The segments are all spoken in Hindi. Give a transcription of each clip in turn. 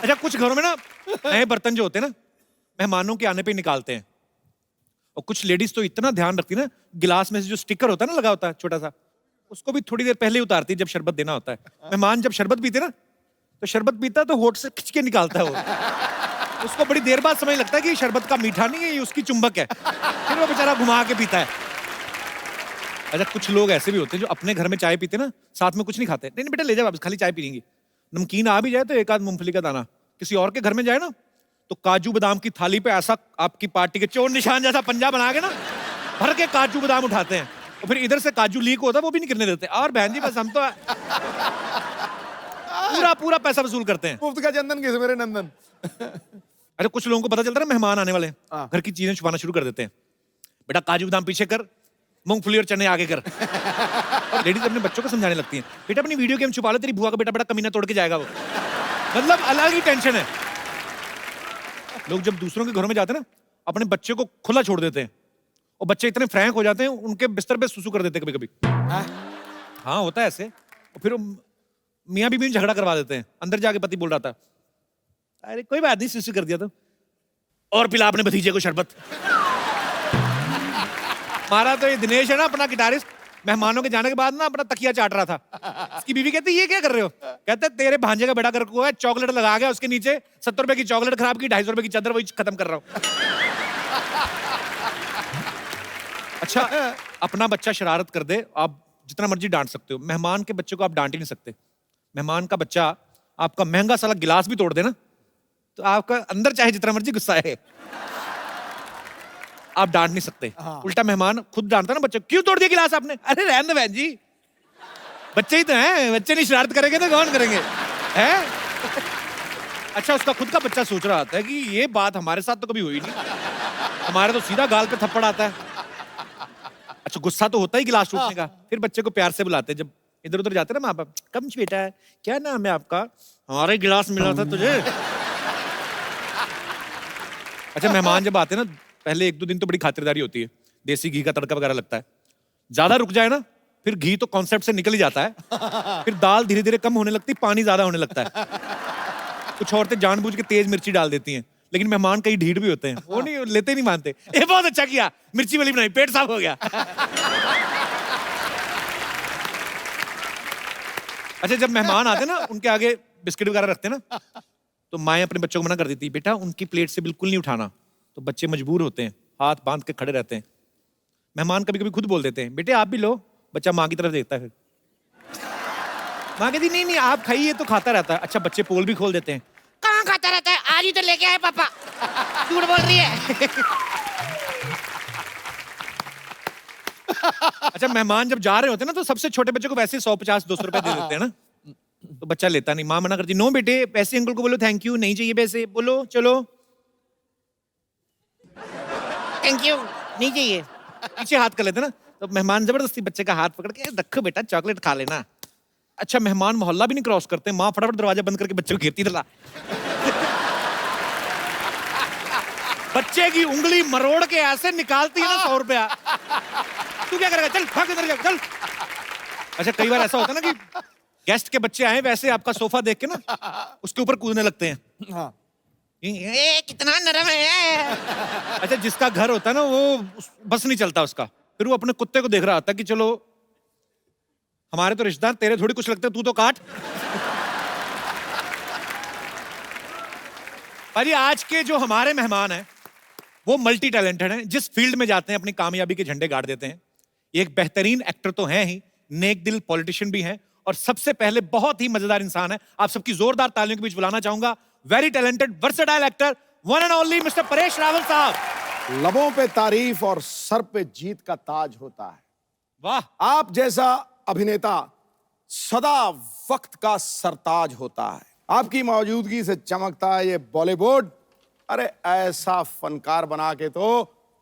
अच्छा कुछ घरों में ना नए बर्तन जो होते हैं ना मेहमानों के आने पे निकालते हैं, और कुछ लेडीज तो इतना ध्यान रखती है ना, गिलास में से जो स्टिकर होता है ना लगा होता है छोटा सा, उसको भी थोड़ी देर पहले ही उतारती है जब शरबत देना होता है। मेहमान जब शरबत पीते ना, तो शरबत पीता है तो होठ से खिंच के निकालता है वो। उसको बड़ी देर बाद समझ लगता है कि ये शरबत का मीठा नहीं है, ये उसकी चुंबक है। फिर वो बेचारा घुमा के पीता है। अच्छा कुछ लोग ऐसे भी होते हैं जो अपने घर में चाय पीते ना, साथ में कुछ नहीं खाते। नहीं नहीं बेटा ले जा वापस, खाली चाय पी लेंगी। नमकीन आ भी जाए तो एक आध मूंगफली का दाना, किसी और के घर में जाए ना तो काजू बादाम की थाली पे ऐसा आपकी पार्टी के चोर निशान जैसा पंजा बना के ना भर के काजू बादाम उठाते हैं, और फिर इधर से काजू लीक होता है वो भी नहीं गिरने देते। और बहन जी बस हम तो पूरा पूरा पैसा वसूल करते हैं। मुफ्त का चंदन किस मेरे नंदन। अरे कुछ लोगों को पता चलता है ना मेहमान आने वाले हैं, घर की चीजें छुपाना शुरू कर देते हैं। बेटा काजू बादाम पीछे कर, मूंगफली और चने आगे कर। और लेडीज अपने बच्चों को समझाने लगती हैं, बेटा अपनी वीडियो गेम छुपा ले, तेरी बुआ का बेटा बड़ा कमीना तोड़ के जाएगा वो। मतलब अलग ही टेंशन है। लोग जब दूसरों के घरों में जाते हैं ना, अपने बच्चे को खुला छोड़ देते हैं, और बच्चे इतने फ्रैंक हो जाते हैं उनके बिस्तर पे सुसु कर देते हैं कभी कभी। हाँ होता है ऐसे। और फिर मियाँ बीवी में झगड़ा करवा देते हैं। अंदर जाके पति बोल रहा था, अरे कोई बात नहीं सुसु कर दिया तो, और पिला अपने भतीजे को शरबत। हमारा तो ये दिनेश है ना अपना गिटारिस्ट, मेहमानों के जाने के बाद ना अपना तकिया चाट रहा था। उसकी बीवी कहती ये क्या कर रहे हो? कहते तेरे भांजे का बेटा कर को है, चॉकलेट लगा गया उसके नीचे, 70 रुपए की चॉकलेट खराब की, 250 रुपए की चादर वही खत्म कर रहा हूं। अच्छा अपना बच्चा शरारत कर दे, आप जितना मर्जी डांट सकते हो, मेहमान के बच्चे को आप डांट ही नहीं सकते। मेहमान का बच्चा आपका महंगा साला गिलास भी तोड़ दे ना, तो आपका अंदर चाहे जितना मर्जी गुस्सा है, आप डांट नहीं सकते। उल्टा मेहमान खुद डांटता ना बच्चे, क्यों तोड़ दिया गिलास आपने? अरे रहने दो बहन जी, बच्चे ही तो हैं, बच्चे नहीं शरारत करेंगे तो कौन करेंगे हैं? अच्छा उसका खुद का बच्चा सोच रहा था कि ये बात हमारे साथ तो कभी हुई नहीं, हमारे तो सीधा गाल पे थप्पड़ आता है। अच्छा गुस्सा तो होता ही गिलास टूटने का। फिर बच्चे को प्यार से बुलाते हैं, जब इधर उधर जाते ना माँ बाप, कम बेटा है, क्या नाम है आपका? हमारे गिलास मिला था तुझे। अच्छा मेहमान जब आते हैं ना, पहले 1-2 दिन तो बड़ी खातिरदारी होती है, देसी घी का तड़का वगैरह लगता है। ज्यादा रुक जाए ना फिर घी तो कॉन्सेप्ट से निकल ही जाता है। फिर दाल धीरे धीरे कम होने लगती, पानी ज्यादा होने लगता है। कुछ औरतें जानबूझ के तेज मिर्ची डाल देती हैं, लेकिन मेहमान कई ढीठ भी होते हैं, वो नहीं लेते नहीं मानते। ये बहुत अच्छा किया, मिर्ची वाली बनाई, पेट साफ हो गया। अच्छा जब मेहमान आते ना उनके आगे बिस्किट वगैरह रखते ना, तो माएं अपने बच्चों को मना कर देती, बेटा उनकी प्लेट से बिल्कुल नहीं उठाना। तो बच्चे मजबूर होते हैं, हाथ बांध के खड़े रहते हैं। मेहमान कभी कभी खुद बोल देते हैं, बेटे आप भी लो। बच्चा माँ की तरफ देखता है, माँ कहती नहीं नहीं आप खाइए, तो खाता रहता है। अच्छा बच्चे पोल भी खोल देते हैं, कहाँ खाता रहता है, आज ही तो लेके आए पापा, झूठ बोल रही है। अच्छा मेहमान जब जा रहे होते हैं ना, तो सबसे छोटे बच्चे को वैसे 150-200 रुपए दे देते हैं ना, तो बच्चा लेता नहीं, माँ मना करती, नो बेटे पैसे अंकल को बोलो थैंक यू, नहीं चाहिए पैसे, बोलो चलो थैंक यू नहीं चाहिए। पीछे हाथ कर लेते ना, तो मेहमान जबरदस्ती बच्चे का हाथ पकड़ के रखो बेटा चॉकलेट खा लेना। अच्छा मेहमान मोहल्ला भी नहीं क्रॉस करते, माँ फटाफट दरवाजा बंद करके बच्चे को घेरती थी। बच्चे की उंगली मरोड़ के ऐसे निकालती है ना 100 रुपया। तू क्या करेगा, चल भाग इधर चल। अच्छा कई बार ऐसा होता है ना कि गेस्ट के बच्चे आए, वैसे आपका सोफा देख के ना उसके ऊपर कूदने लगते हैं। हाँ। ये कितना नरम है। अच्छा जिसका घर होता है ना वो बस नहीं चलता उसका, फिर वो अपने कुत्ते को देख रहा होता है कि चलो हमारे तो रिश्तेदार, तेरे थोड़ी कुछ लगते, तू तो काट। भाई आज के जो हमारे मेहमान हैं वो मल्टी टैलेंटेड हैं, जिस फील्ड में जाते हैं अपनी कामयाबी के झंडे गाड़ देते हैं। एक बेहतरीन एक्टर तो हैं ही, नेक दिल पॉलिटिशियन भी हैं, और सबसे पहले बहुत ही मजेदार इंसान है। आप सबकी जोरदार तालियों के बीच बुलाना चाहूंगा very talented versatile actor one and only mister Paresh Rawal साहब। लबों पे तारीफ और सर पे जीत का ताज होता है। वाह। आप जैसा अभिनेता सदा वक्त का सरताज होता है। आपकी मौजूदगी से चमकता है ये बॉलीवुड। अरे ऐसा फनकार बना के तो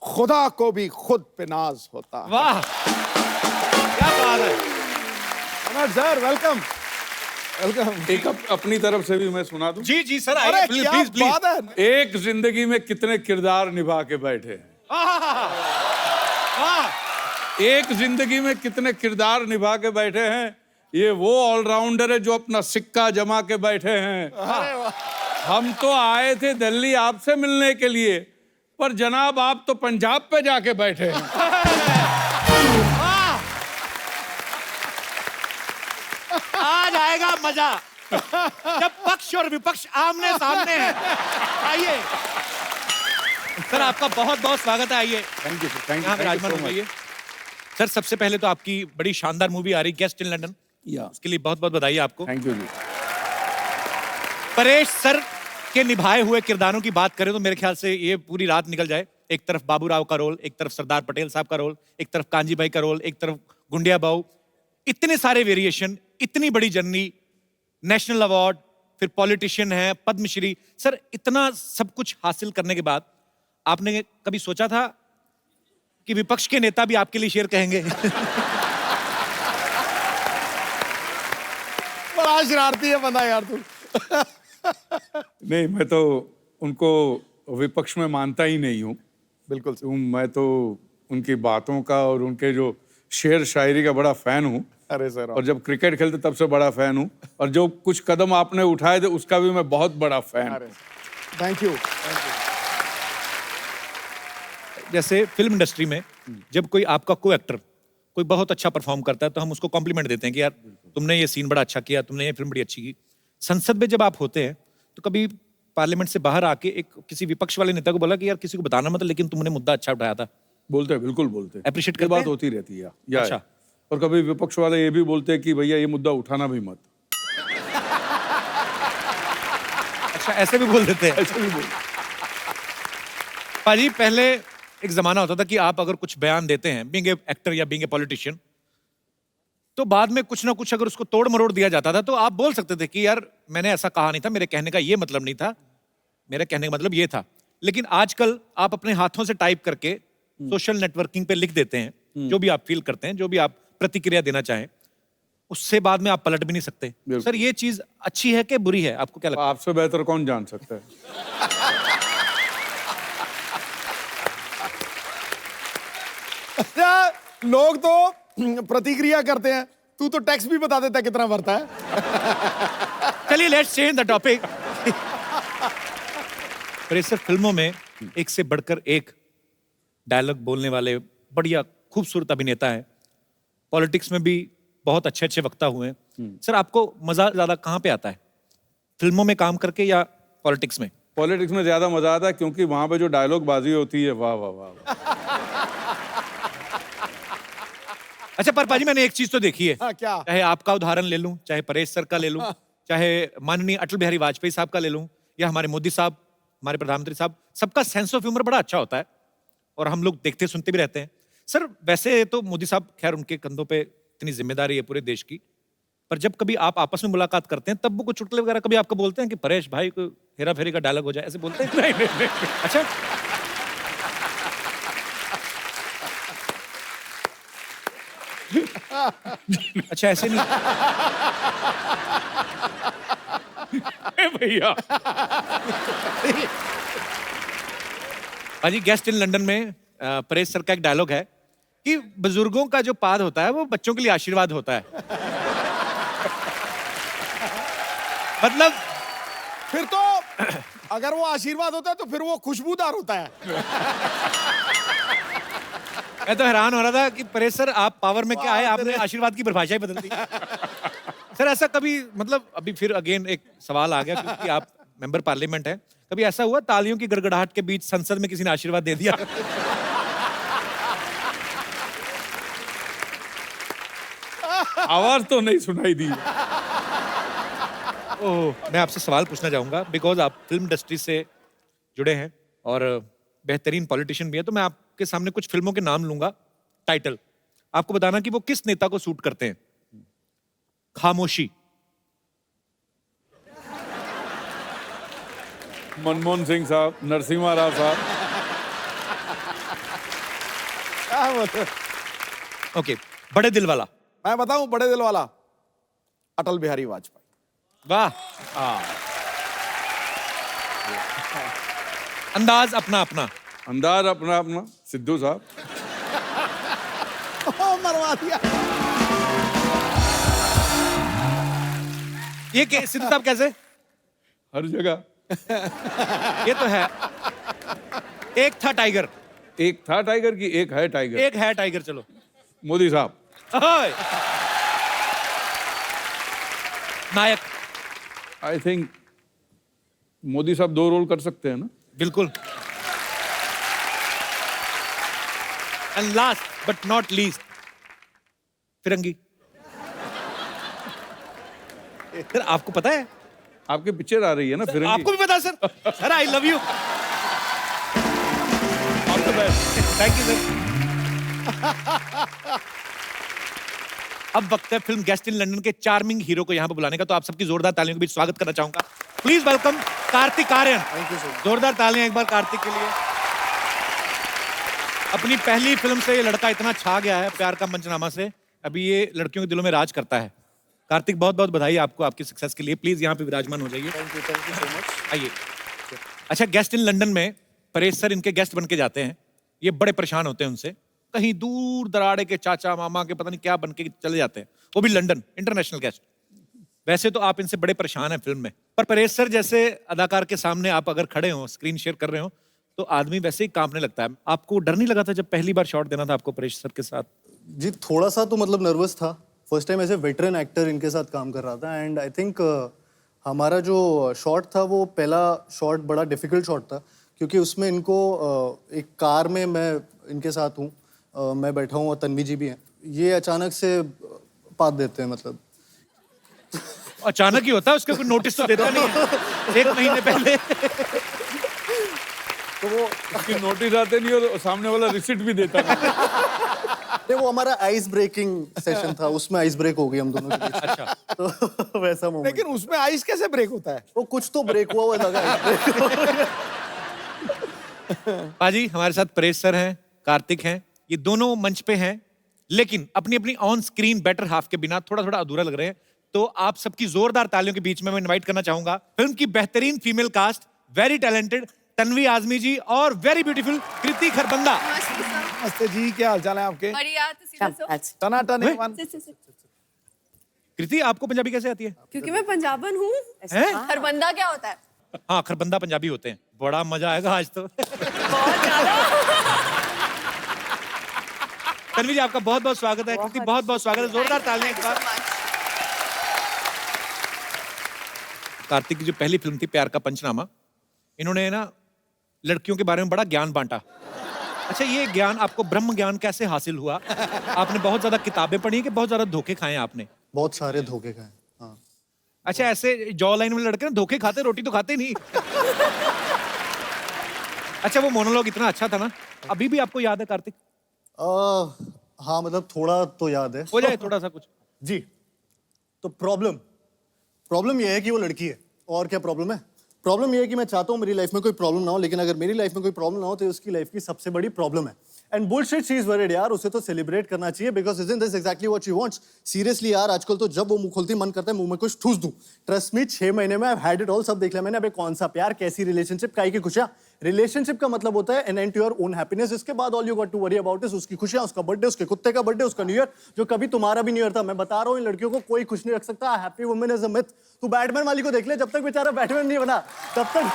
खुदा को भी खुद पे नाज होता है। वाह क्या बात है। Sir welcome welcome. एक अपनी तरफ से भी मैं सुना दूं? जी जी सर, अरे आइए क्या प्लीज प्लीज बात है। एक जिंदगी में कितने किरदार निभा के बैठे हैं, एक जिंदगी में कितने किरदार निभा के बैठे हैं। ये वो ऑलराउंडर है जो अपना सिक्का जमा के बैठे हैं। हम तो आए थे दिल्ली आपसे मिलने के लिए, पर जनाब आप तो पंजाब पे जाके बैठे हैं। आज आएगा मजा जब पक्ष और विपक्ष आमने सामने हैं। आइए सर, आपका बहुत बहुत स्वागत है। आइए थैंक यू सर, थैंक यहाँ यू विराजमान हो जाइए। सर, सबसे पहले तो आपकी बड़ी शानदार मूवी आ रही गेस्ट इन लंदन, या उसके लिए बहुत बहुत बधाई आपको। थैंक यू जी। परेश सर के निभाए हुए किरदारों की बात करें तो मेरे ख्याल से ये पूरी रात निकल जाए। एक तरफ बाबूराव का रोल, एक तरफ सरदार पटेल साहब का रोल, एक तरफ कांजी भाई का रोल, एक तरफ गुंडिया बाऊ, इतने सारे वेरिएशन, इतनी बड़ी जर्नी, नेशनल अवार्ड, फिर पॉलिटिशियन है, पद्मश्री। सर, इतना सब कुछ हासिल करने के बाद आपने कभी सोचा था कि विपक्ष के नेता भी आपके लिए शेर कहेंगे? बड़ा शरारती है बंदा यार तू। नहीं, मैं तो उनको विपक्ष में मानता ही नहीं हूँ। बिल्कुल सर। मैं तो उनकी बातों का और उनके जो शेर शायरी का बड़ा फैन हूँ। अरे सर, और जब क्रिकेट खेलते तब से बड़ा फैन हूँ, और जो कुछ कदम आपने उठाए थे उसका भी मैं बहुत बड़ा फैन हूँ। Thank you. जैसे फिल्म इंडस्ट्री में जब कोई आपका को एक्टर कोई बहुत अच्छा परफॉर्म करता है तो हम उसको कॉम्प्लीमेंट देते हैं कि यार तुमने ये सीन बड़ा अच्छा किया, तुमने ये फिल्म बड़ी अच्छी की। संसद में जब आप होते हैं तो कभी पार्लियामेंट से बाहर आके एक किसी विपक्ष वाले नेता को बोला कि यार किसी को बताना मत, लेकिन तुमने मुद्दा अच्छा उठाया था? बोलते हैं, बिल्कुल बोलते हैं। Appreciate ये करते बात हैं? होती रहती है या अच्छा। और कभी विपक्ष वाले ये भी बोलते हैं कि भैया ये मुद्दा उठाना भी मत। अच्छा, ऐसे भी बोल देते हैं? ऐसे भी बोलते। पाजी, पहले एक जमाना होता था कि आप अगर कुछ बयान देते हैं बीइंग ए एक्टर या बीइंग ए पॉलिटिशियन, तो बाद में कुछ ना कुछ अगर उसको तोड़ मरोड़ दिया जाता था तो आप बोल सकते थे कि यार मैंने ऐसा कहा नहीं था, मेरे कहने का ये मतलब नहीं था, मेरे कहने का मतलब ये था। लेकिन आजकल आप अपने हाथों से टाइप करके सोशल नेटवर्किंग पे लिख देते हैं जो भी आप फील करते हैं, जो भी आप प्रतिक्रिया देना चाहें, उससे बाद में आप पलट भी नहीं सकते। सर, ये चीज अच्छी है कि बुरी है? आपको क्या लगता है? आपसे बेहतर कौन जान सकता है? अच्छा, लोग तो प्रतिक्रिया करते हैं, तू तो टैक्स भी बता देता है कितना भरता है। चलिए लेट्स चेंज द टॉपिक। पर सर, फिल्मों में एक से बढ़कर एक डायलॉग बोलने वाले बढ़िया खूबसूरत अभिनेता है। पॉलिटिक्स में भी बहुत अच्छे अच्छे वक्ता हुए हैं। सर, आपको मजा ज्यादा कहाँ पे आता है, फिल्मों में काम करके या पॉलिटिक्स में? पॉलिटिक्स में ज्यादा मजा आता है, क्योंकि वहां पे जो डायलॉग बाजी होती है, वाह वाह वाह वाह। अच्छा, पर पाजी मैंने एक चीज तो देखी है। हाँ, क्या? चाहे आपका उदाहरण ले लूं, चाहे परेश सर का ले लूं, चाहे माननीय अटल बिहारी वाजपेयी साहब का ले लूं, या हमारे मोदी साहब, हमारे प्रधानमंत्री साहब, सबका सेंस ऑफ ह्यूमर बड़ा अच्छा होता है और हम लोग देखते सुनते भी रहते हैं। सर, वैसे तो मोदी साहब, खैर उनके कंधों पे इतनी जिम्मेदारी है पूरे देश की, पर जब कभी आप आपस में मुलाकात करते हैं तब वो कुछ चुटकुले वगैरह कभी आपको बोलते हैं कि परेश भाई को हेरा फेरी का डायलॉग हो जाए, ऐसे बोलते हैं? नहीं। अच्छा, अच्छा, ऐसे नहीं। भैया हाजी, गेस्ट इन लंदन में परेश सर का एक डायलॉग है कि बुजुर्गों का जो पाद होता है वो बच्चों के लिए आशीर्वाद होता है। मतलब फिर तो अगर वो आशीर्वाद होता है तो फिर वो खुशबूदार होता है। मैं तो हैरान हो रहा था कि परेश सर, आप पावर में क्या आए, आपने आशीर्वाद की परिभाषा ही बदल दी। सर, ऐसा कभी, मतलब अभी फिर अगेन एक सवाल आ गया क्योंकि आप मेंबर पार्लियामेंट हैं, कभी ऐसा हुआ तालियों की गड़गड़ाहट के बीच संसद में किसी ने आशीर्वाद दे दिया? आवाज तो नहीं सुनाई दी। ओह, मैं आपसे सवाल पूछना चाहूंगा बिकॉज आप फिल्म इंडस्ट्री से जुड़े हैं और बेहतरीन पॉलिटिशियन भी है, तो मैं आपके सामने कुछ फिल्मों के नाम लूंगा, टाइटल, आपको बताना कि वो किस नेता को सूट करते हैं। खामोशी, मनमोहन सिंह साहब, नरसिम्हा राव साहब। क्या बोलते हैं? ओके, बड़े दिल वाला। मैं बताऊं, बड़े दिल वाला, अटल बिहारी वाजपेयी। वाह। अंदाज अपना अपना। अंदाज अपना अपना, सिद्धू साहब। मरवा दिया। ये सिद्धू साहब कैसे? हर जगह ये तो है। एक था टाइगर, एक था टाइगर की एक है टाइगर। एक है टाइगर। चलो मोदी साहब, ओए। नायक। आई थिंक मोदी साहब 2 रोल कर सकते हैं ना? बिल्कुल। And last but not least, Firangi. Sir आपको पता है? आपके पिक्चर आ रही है ना फिरंगी? आपको भी पता है sir? Sir I love you. All the best. Thank you sir. अब वक्त है फिल्म गेस्ट इन लंदन के चार्मिंग हीरो को यहाँ पे बुलाने का, तो आप सबकी जोरदार तालियों के बीच स्वागत करना चाहूंगा। Please welcome Kartik Aaryan. Thank you sir. जोरदार तालियां एक बार कार्तिक के लिए। अपनी पहली फिल्म से ये लड़का इतना छा गया है, प्यार का मंचनामा से, अभी ये लड़कियों के दिलों में राज करता है। कार्तिक बहुत बहुत बधाई आपको आपकी सक्सेस के लिए। प्लीज यहाँ पे विराजमान हो जाइए। Thank you so much. आइए। अच्छा, गेस्ट इन लंदन में परेश सर इनके गेस्ट बन के जाते हैं। ये बड़े परेशान होते हैं उनसे, कहीं दूर दराड़े के चाचा मामा के पता नहीं क्या बन के चले जाते हैं, वो भी लंदन, इंटरनेशनल गेस्ट। वैसे तो आप इनसे बड़े परेशान हैं फिल्म में, पर परेश सर जैसे अदाकार के सामने आप अगर खड़े हो, स्क्रीन शेयर कर रहे हो, तो आदमी वैसे ही कांपने लगता है। आपको डर नहीं लगा था जब पहली बार शॉट देना था आपको परेश सर के साथ? जी थोड़ा सा तो मतलब नर्वस था। फर्स्ट टाइम ऐसे वेटरन एक्टर इनके साथ काम कर रहा था एंड आई थिंक हमारा जो शॉट था वो पहला शॉट बड़ा डिफिकल्ट शॉट था, क्योंकि उसमें इनको एक कार में मैं इनके साथ हूँ, मैं बैठा हूँ और तन्वी जी भी हैं। ये अचानक से पात देते हैं, मतलब अचानक ही होता है, उसका कोई नोटिस तो देता नहीं है 1 महीने पहले। तो वो उसकी नोटिस आते नहीं और सामने वाला रिसिप्ट भी देता नहीं। नहीं, वो हमारा आइस ब्रेकिंग सेशन था, उसमें आइस ब्रेक हो गई हम दोनों के बीच। अच्छा। तो वैसा मोमेंट। लेकिन उसमें आइस कैसे ब्रेक होता है? वो कुछ तो ब्रेक हुआ हुआ लगा आइस ब्रेक। पाजी हमारे साथ परेश सर हैं, कार्तिक हैं, ये दोनों मंच पे हैं, लेकिन अपनी अपनी ऑन स्क्रीन बेटर हाफ के बिना थोड़ा थोड़ा अधूरा लग रहे हैं। तो आप सबकी जोरदार तालियों के बीच में मैं इनवाइट करना चाहूंगा फिल्म की बेहतरीन female cast, very talented Tanvi Azmi ji और वेरी ब्यूटीफुल कृति खरबंदा। नमस्ते जी, क्या हालचाल है आपके? बढ़िया, तुसी दसो। टनाटन वे? एक कृति आपको पंजाबी कैसे आती है? क्योंकि मैं पंजाबन हूँ। हैं? खरबंदा क्या होता है? हाँ, खरबंदा पंजाबी होते हैं। बड़ा मजा आएगा आज तो। बहुत ज्यादा। तन्वी जी आपका बहुत बहुत स्वागत है। कृति बहुत बहुत स्वागत है, जोरदार तालियां एक बार। कार्तिक की जो पहली फिल्म थी प्यार का पंचनामा, इन्होंने ना लड़कियों के बारे में बड़ा ज्ञान बांटा। अच्छा, ये ज्ञान आपको ब्रह्म ज्ञान कैसे हासिल हुआ? आपने बहुत ज्यादा किताबें पढ़ी कि बहुत ज्यादा धोखे खाए आपने? बहुत सारे धोखे खाए। हाँ। अच्छा, ऐसे जॉ लाइन वाले लड़के ना धोखे खाते, रोटी तो खाते नहीं। अच्छा, वो मोनोलॉग इतना अच्छा था ना, अभी भी आपको याद है कार्तिक? हाँ मतलब थोड़ा तो याद है। हो जाए थोड़ा सा कुछ। जी, तो प्रॉब्लम ये है कि वो लड़की है। और क्या प्रॉब्लम है? प्रॉब्लम ये है कि मैं चाहता हूँ मेरी लाइफ में कोई प्रॉब्लम ना हो, लेकिन अगर मेरी लाइफ में कोई प्रॉब्लम ना हो तो उसकी लाइफ की सबसे बड़ी प्रॉब्लम है। And bullshit she is worried यार, उसे तो सेलिब्रेट करना चाहिए because isn't this exactly what she wants. Seriously यार, आजकल तो जब वो मुंह खोलती मन करता है मुंह में कुछ ठूस दूं। ट्रस्ट मी, 6 महीने में आई हैड इट ऑल, सब देख लिया मैंने। अबे कौन सा प्यार, कैसी रिलेशनशिप, काई की खुशियां। रिलेशनशिप का मतलब होता है an end to your own happiness. इसके बाद all you got to worry about is उसकी खुशियां, उसका बर्थडे, उसके कुत्ते का बर्थडे, उसका न्यू ईयर, जो कभी तुम्हारा भी न्यू ईयर था। मैं बता रहा हूँ, इन लड़कियों को कोई खुश नहीं रख सकता। Happy women is a myth. तू बैटमैन वाली को देख ले, जब तक बेचारा बैटमैन नहीं बना तब तक।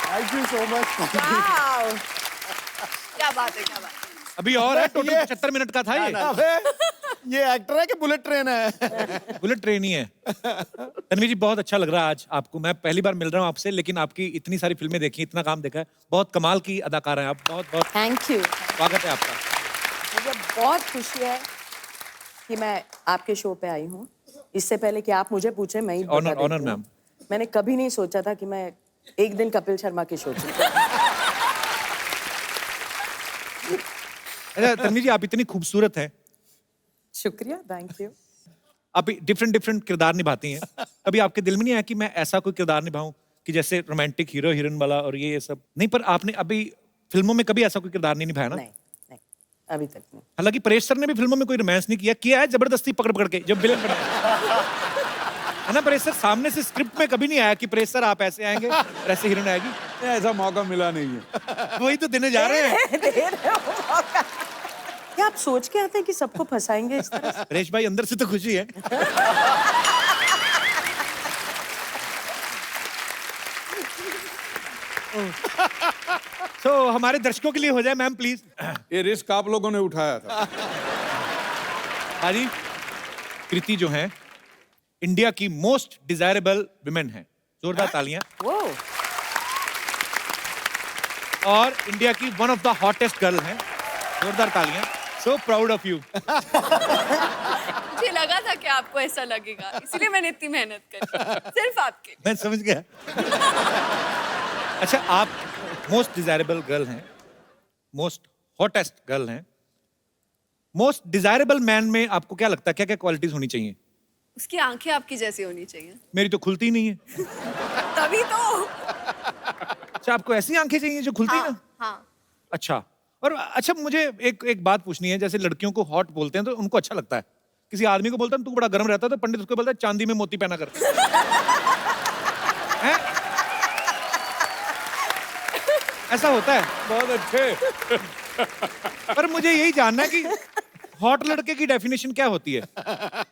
Thank you so much. Wow, क्या बात है, क्या बात है। अभी और है, टोटल 75 मिनट का था ये। अबे, ये एक्टर है कि बुलेट ट्रेन है? बुलेट ट्रेन ही है। तन्वी जी बहुत अच्छा लग रहा है आज आपको। मैं पहली बार मिल रहा हूँ आपसे, लेकिन आपकी इतनी सारी फिल्में देखी, इतना काम देखा है, बहुत कमाल की अदाकार हैं आप। बहुत बहुत थैंक यू। स्वागत है आपका। मुझे बहुत खुशी है कि मैं आपके शो पे आई हूँ। इससे पहले कि आप मुझे पूछे, मैं ही बता देती ऑनर हूँ। मैम। मैंने कभी नहीं सोचा था कि मैं एक दिन कपिल शर्मा के शो पे। अच्छा तन्वी जी, आप इतनी खूबसूरत हैं, शुक्रिया, थैंक यू। आप डिफरेंट डिफरेंट किरदार निभाती हैं। कभी आपके दिल में नहीं आया कि मैं ऐसा कोई किरदार निभाऊं कि जैसे रोमांटिक हीरो हीरोइन वाला और ये सब? नहीं, पर आपने अभी फिल्मों में कभी ऐसा कोई किरदार नहीं निभाया ना? नहीं नहीं, अभी तक नहीं। हालांकि परेश सर ने भी फिल्मों में कोई रोमांस नहीं किया है, जबरदस्ती पकड़ पकड़ के जब विलन बना है ना। परेश सर सामने से स्क्रिप्ट में कभी नहीं आया कि परेश सर आप ऐसे आएंगे और ऐसे हीरोइन आएगी। ऐसा मौका मिला नहीं है। वही तो देने जा रहे हैं। दे रहे हो मौका। क्या आप सोच के आते हैं कि सबको फंसाएंगे इस तरह से? परेश भाई, अंदर से तो खुशी है। तो हमारे दर्शकों के लिए हो जाए मैम प्लीज। ये रिस्क आप लोगों ने उठाया था। हाजी, कृति जो है इंडिया की मोस्ट डिजायरेबल विमेन है, जोरदार तालियां। वो और इंडिया की one of the hottest girl है, जोरदार तालियां। So proud of you. मुझे लगा था कि आपको ऐसा लगेगा, इसलिए मैंने इतनी मेहनत करी सिर्फ आपके। मैं समझ गया। अच्छा, आप मोस्ट डिजायरेबल गर्ल हैं, मोस्ट हॉटेस्ट गर्ल हैं। मोस्ट डिजायरेबल मैन में आपको क्या लगता है, क्या क्या क्वालिटीज होनी चाहिए? उसकी आंखें आपकी जैसी होनी चाहिए, मेरी तो खुलती ही नहीं है। तभी तो। अच्छा, आपको ऐसी आंखें चाहिए जो खुलती हाँ, ना? हाँ। अच्छा, और अच्छा मुझे एक बात पूछनी है। जैसे लड़कियों को हॉट बोलते हैं तो उनको अच्छा लगता है, किसी आदमी को बोलता है तू बड़ा गर्म रहता है तो पंडित उसको बोलता है चांदी में मोती पहना कर। हैं? ऐसा होता है। बहुत अच्छे। पर मुझे यही जानना है कि हॉट लड़के की डेफिनेशन क्या होती है?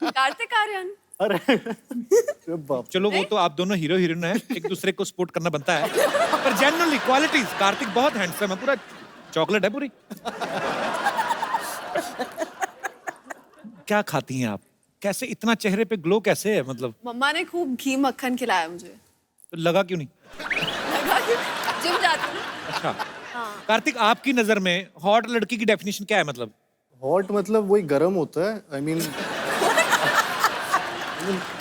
कार्तिक आर्यन। अरे बाप। चलो वो तो आप दोनों हीरो हीरोइन हैं, एक दूसरे को सपोर्ट करना बनता है, पर जनरली क्वालिटीज कार्तिक बहुत हैंडसम है, पूरा चॉकलेट है पूरी। क्या खाती हैं आप? कैसे इतना चेहरे पे ग्लो कैसे है? मतलब मम्मा ने खूब घी मक्खन खिलाया मुझे। तो लगा क्यों नहीं? लगा कि जिम जाती हूँ। अच्छा, कार्तिक आपकी नजर में हॉट लड़की की डेफिनेशन क्या है? मतलब हॉट मतलब वही गर्म होता है। आई मीन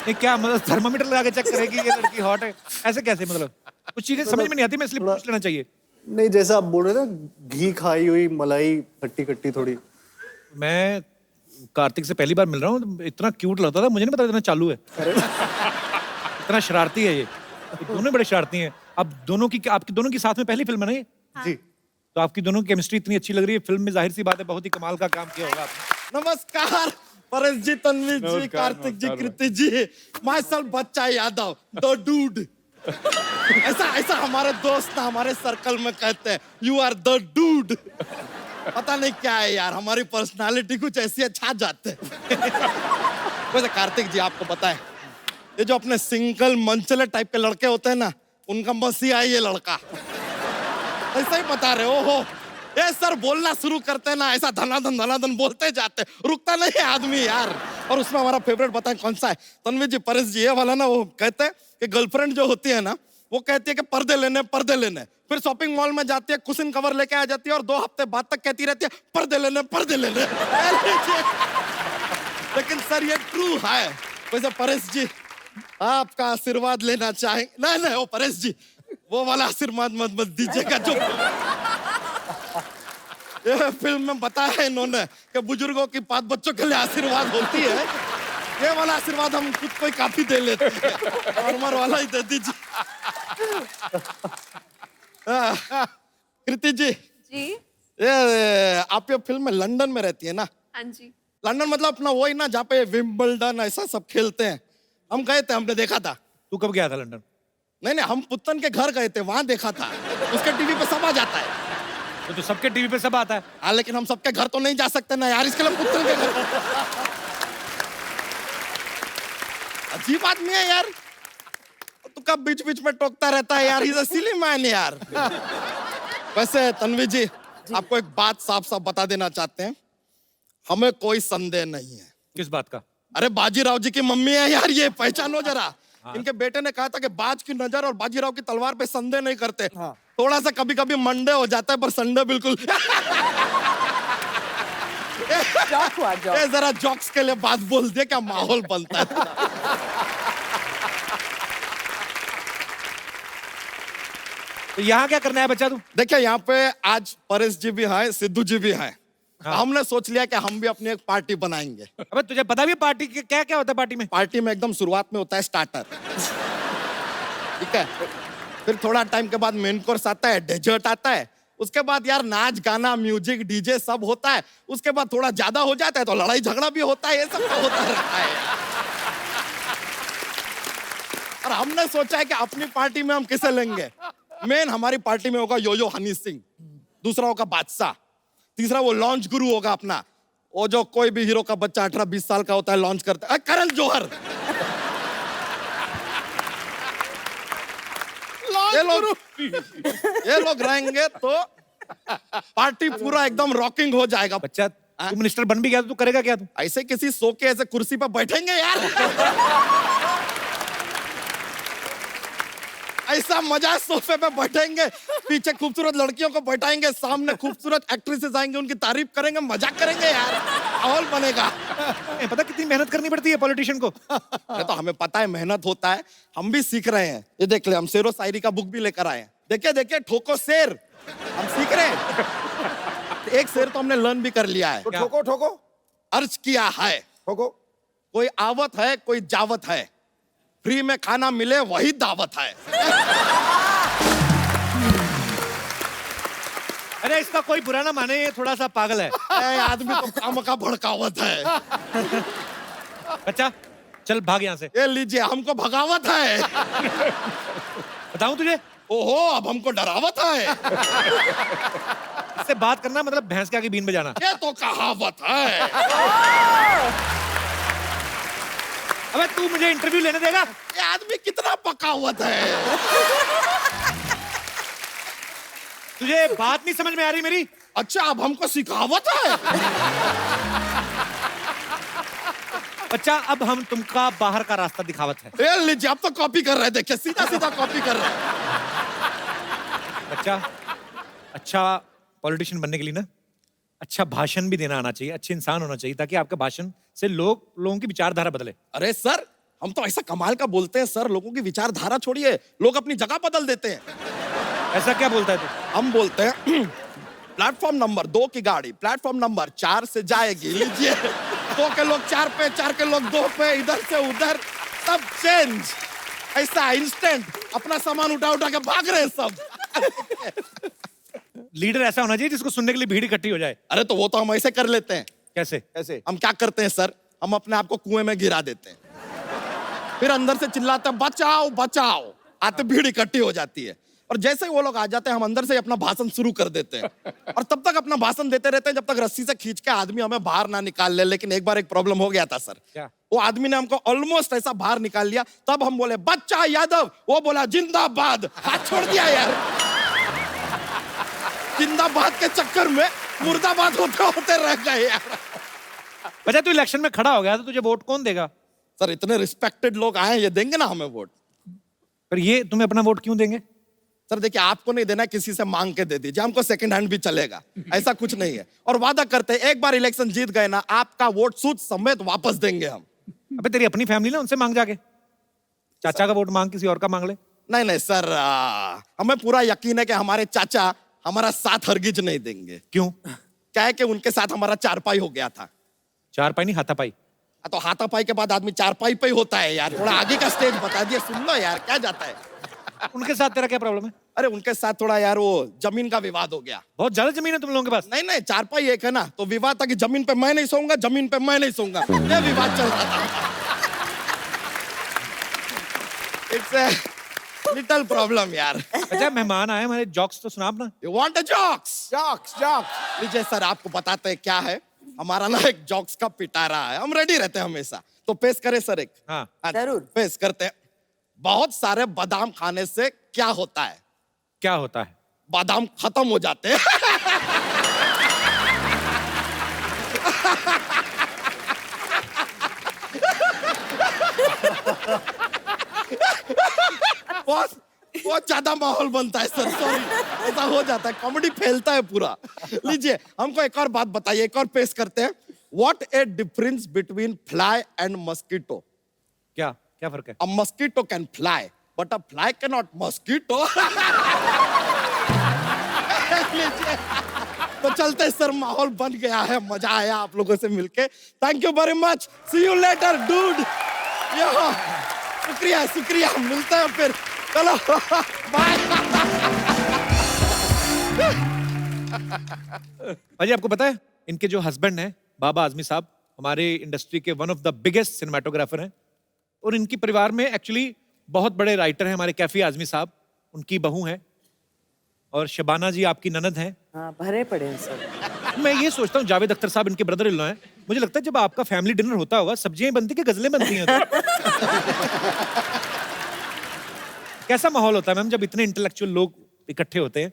ये क्या मतलब थर्मामीटर लगा के चेक करेगी ये लड़की हॉट है? ऐसे कैसे? मतलब कुछ चीजें समझ में नहीं आती, मैं इसलिए पूछ लेना चाहिए। नहीं, जैसा आप बोल रहे थे घी खाई हुई मलाई खट्टी खट्टी थोड़ी। मैं कार्तिक से पहली बार मिल रहा हूँ, इतना क्यूट लगता था, मुझे नहीं पता इतना चालू है। इतना शरारती है ये दोनों बड़े शरारती हैं। अब आपकी दोनों की साथ में पहली फिल्म है ना ये? जी। तो आपकी दोनों की केमिस्ट्री इतनी अच्छी लग रही है, फिल्म में जाहिर सी बात है बहुत ही कमाल का काम किया होगा आपने। नमस्कार परेश जी, तन्वी जी, नमस्कार, कार्तिक जी, नमस्कार। कृति जी, माय सेल्फ बच्चा यादव, द डूड। ऐसा हमारे दोस्त ना हमारे सर्कल में कहते हैं, यू आर द डूड। पता नहीं क्या है यार, हमारी पर्सनालिटी कुछ ऐसी है, छा जाते हैं। वैसे कार्तिक जी आपको पता है, ये जो अपने सिंगल मंचले टाइप के लड़के होते हैं ना, उनका मसीहा है ये लड़का। ऐसा ही बता रहे हो। ये सर बोलना शुरू करते हैं ना, ऐसा धनाधन बोलते जाते, रुकता नहीं है आदमी यार। और उसमें हमारा फेवरेट बताएं कौन सा है? तन्वी जी, परेश जी, ये वाला ना, वो कहते हैं कि गर्लफ्रेंड जो होती है ना, वो कहती है कि पर्दे लेने, फिर शॉपिंग मॉल में जाती है, कुशन कवर लेके आ जाती है और 2 हफ्ते बाद तक कहती रहती है पर्दे लेने। लेकिन सर ये ट्रू है। वैसे परेश जी आपका आशीर्वाद लेना चाहेंगे? नहीं वो परेश जी, वो वाला आशीर्वाद मत दीजिएगा जो ये फिल्म में बताया है इन्होंने कि बुजुर्गों की बात बच्चों के लिए आशीर्वाद होती है। ये वाला आशीर्वाद हम खुद को ही काफी दे लेते हैं, नॉर्मल वाला ही दे दीजिए। कृति जी, ये आप ये फिल्म में लंदन में रहती है ना? हाँ जी। लंदन मतलब अपना वही ना जहाँ पे विंबलडन ऐसा सब खेलते हैं। हम गए थे, हमने देखा था। तू कब गया था लंदन? नहीं, हम पुत्तन के घर गए थे, वहां देखा था। उसके टीवी पे सब आ जाता है। तो सबके टीवी पे सब आता है। हाँ, लेकिन हम सबके घर तो नहीं जा सकते ना यार, इसके लिए पुत्तन के घर। अजीब आदमी है यार, तू कब बीच में टोकता रहता है यार, इज सिली मैन यार। वैसे तन्वी जी, आपको एक बात साफ बता देना चाहते हैं, हमें कोई संदेह नहीं है। किस बात का? अरे बाजीराव जी की मम्मी है यार, ये पहचानो जरा। इनके बेटे ने कहा था कि बाज की नजर और बाजीराव की तलवार पे संदेह नहीं करते। थोड़ा सा कभी मंडे हो जाता है, पर संडे बिल्कुल। ये जरा जॉक्स के लिए बात बोल दिया, क्या माहौल बनता है। तो यहाँ क्या करना है बच्चा तू? देखिए, यहाँ पे आज परेश जी भी हैं, सिद्धू जी भी हैं। हमने सोच लिया कि हम भी अपनी एक पार्टी बनाएंगे। अबे तुझे पता भी है पार्टी क्या क्या होता है पार्टी में? पार्टी में एकदम शुरुआत में होता है स्टार्टर, ठीक है, फिर थोड़ा टाइम के बाद मेन कोर्स आता है, डेजर्ट आता है, उसके बाद यार नाच गाना म्यूजिक डीजे सब होता है, उसके बाद थोड़ा ज्यादा हो जाता है तो लड़ाई झगड़ा भी होता है, ये सब तो होता रहता है। और हमने सोचा है कि अपनी पार्टी में हम किसे लेंगे। मेन हमारी पार्टी में होगा यो हनी सिंह, दूसरा होगा बादशाह, तीसरा वो लॉन्च गुरु होगा अपना, वो जो कोई भी हीरो का बच्चा 18-20 साल का होता है लॉन्च करता है, करण जौहर। ये लोग रहेंगे तो पार्टी पूरा एकदम रॉकिंग हो जाएगा। बच्चा तू मिनिस्टर बन भी गया तो तू करेगा क्या तू? ऐसे किसी सो के ऐसे कुर्सी पर बैठेंगे यार? ऐसा मजा है, सोफे पे बैठेंगे, पीछे खूबसूरत लड़कियों को बैठाएंगे, सामने खूबसूरत एक्ट्रेसेस आएंगे, उनकी तारीफ करेंगे, मजाक करेंगे यार, माहौल बनेगा। पता कितनी मेहनत करनी पड़ती है पॉलिटिशियन को? अरे तो हमें पता है मेहनत होता है, हम भी सीख रहे हैं। ये देख ले, हम शेरो शायरी का बुक भी लेकर आए हैं। देखिए देखिए, ठोको शेर, हम सीख रहे हैं। एक शेर तो हमने लर्न भी कर लिया है। तो ठोको ठोको, अर्ज किया है, ठोको। कोई आवत है, कोई जावत है, फ्री में खाना मिले वही दावत है। अरे इसका कोई बुरा ना माने, ये थोड़ा सा पागल है। आदमी तो काम का भड़कावत है। बच्चा चल भाग यहाँ से। ये लीजिए, हमको भगावत है। बताऊं तुझे? ओहो, अब हमको डरावत है। इससे बात करना मतलब भैंस के आगे बीन बजाना। ये तो कहावत है। अबे तू मुझे इंटरव्यू लेने देगा? ये आदमी कितना पकावत है। तुझे बात नहीं समझ में आ रही मेरी? अच्छा, अब हमको सिखावत है। बच्चा अब हम तुमका बाहर का रास्ता दिखावत है। ये लीजिए, अब तो कॉपी कर रहे हैं, देखिए सीधा सीधा कॉपी कर रहे हैं। बच्चा अच्छा पॉलिटिशियन बनने के लिए ना अच्छा भाषण भी देना आना चाहिए, अच्छे इंसान होना चाहिए, ताकि आपके भाषण से लोगों की विचारधारा बदले। अरे सर, हम तो ऐसा कमाल का बोलते हैं सर, लोगों की विचारधारा छोड़िए, लोग अपनी जगह बदल देते हैं। ऐसा क्या बोलता है तू? हम बोलते हैं प्लेटफॉर्म नंबर 2 की गाड़ी प्लेटफॉर्म नंबर 4 से जाएगी। लीजिए, 2 के लोग 4 पे, 4 के लोग 2 पे, इधर से उधर सब चेंज। ऐसा इंस्टेंट अपना सामान उठा उठा के भाग रहे हैं सब। लीडर ऐसा होना चाहिए जिसको सुनने के लिए भीड़ इकट्ठी हो जाए। अरे तो वो तो हम ऐसे कर लेते हैं। कैसे? कैसे? हम क्या करते हैं सर, हम अपने आप को कुएं में गिरा देते हैं, फिर अंदर से चिल्लाते हैं बचाओ बचाओ, आते भीड़ इकट्ठी हो जाती है, और जैसे ही वो लोग आ जाते हैं हम अंदर से अपना भाषण शुरू कर देते हैं, और तब तक अपना भाषण देते रहते हैं जब तक रस्सी से खींच के आदमी हमें बाहर ना निकाल ले। लेकिन एक बार एक प्रॉब्लम हो गया था सर। क्या? वो आदमी ने हमको ऑलमोस्ट ऐसा बाहर निकाल लिया, तब हम बोले बच्चा यादव, वो बोला जिंदाबाद, हाथ छोड़ दिया यार। जिंदाबाद के चक्कर में मुर्दाबाद होते होते रह गए यार। बच्चा तू इलेक्शन में खड़ा हो गया तो तुझे वोट कौन देगा? सर, इतने रिस्पेक्टेड लोग आए हैं, ये देंगे ना हमें वोट। पर ये तुम्हें अपना वोट क्यों देंगे? सर देखिए, आपको नहीं देना, किसी से मांग के दे दीजिए, हमको सेकंड हैंड भी चलेगा, ऐसा कुछ नहीं है। और वादा करते हैं एक बार इलेक्शन जीत गए ना, आपका वोट सूद समेत वापस देंगे हम। अबे तेरी अपनी फैमिली ना, उनसे मांग जाके। चाचा का वोट मांग, किसी और का मांग ले। नहीं नहीं सर, हमें पूरा यकीन है कि हमारे चाचा हमारा साथ हरगिज नहीं देंगे। क्यों? क्या है कि उनके साथ हमारा चारपाई हो गया था। चारपाई नहीं, हाथापाई। तो हाथापाई के बाद आदमी चारपाई पे ही होता है यार, थोड़ा आगे का स्टेज बता दिया, सुन लो यार, क्या जाता है। उनके साथ तेरा क्या प्रॉब्लम है? अरे उनके साथ थोड़ा यार वो जमीन का विवाद हो गया। बहुत ज्यादा जमीन है तुम लोगों के पास। नहीं नहीं, चारपाई एक है ना, तो विवाद था कि जमीन पे मैं नहीं सोऊंगा, जमीन पे मैं नहीं सोऊंगा, ये विवाद चल रहा था। इट्स लिटिल प्रॉब्लम यार। अच्छा मेहमान आए हमारे, जॉक्स तो सुना अपना। You want a jokes? Jokes jokes लीजिए सर, आपको बताते हैं क्या है, हमारा ना एक जॉक्स का पिटारा है, हम रेडी रहते हैं हमेशा, तो पेश करें सर एक? हाँ जरूर। पेश करते हैं। बहुत सारे बादाम खाने से क्या होता है? क्या होता है? बादाम खत्म हो जाते हैं। बहुत ज्यादा माहौल बनता है सर, सॉरी, ऐसा हो जाता है, कॉमेडी फैलता है पूरा। लीजिए, हमको एक और बात बताइए, एक और पेश करते हैं। What A difference between fly and mosquito? क्या क्या फर्क है? A mosquito can fly, but a fly cannot mosquito. तो चलते हैं सर, माहौल बन गया है, मजा आया आप लोगों से मिलके। Thank you very much, see you later dude. शुक्रिया शुक्रिया, मिलते हैं फिर, चलो बाय। अजय आपको पता है इनके जो हस्बैंड हैं बाबा आजमी साहब, हमारे इंडस्ट्री के one of the biggest cinematographer हैं, और इनकी परिवार में एक्चुअली बहुत बड़े राइटर हैं हमारे कैफी आजमी साहब, उनकी बहू हैं, और शबाना जी आपकी ननद हैं। हाँ, भरे पड़े हैं सब। मैं ये सोचता हूँ जावेद अख्तर साहब इनके ब्रदर इन लॉ हैं, मुझे लगता है जब आपका फैमिली डिनर होता होगा सब्जियां बनती कि गजलें बनती हैं? कैसा माहौल होता है मैम जब इतने इंटेलेक्चुअल लोग इकट्ठे होते हैं?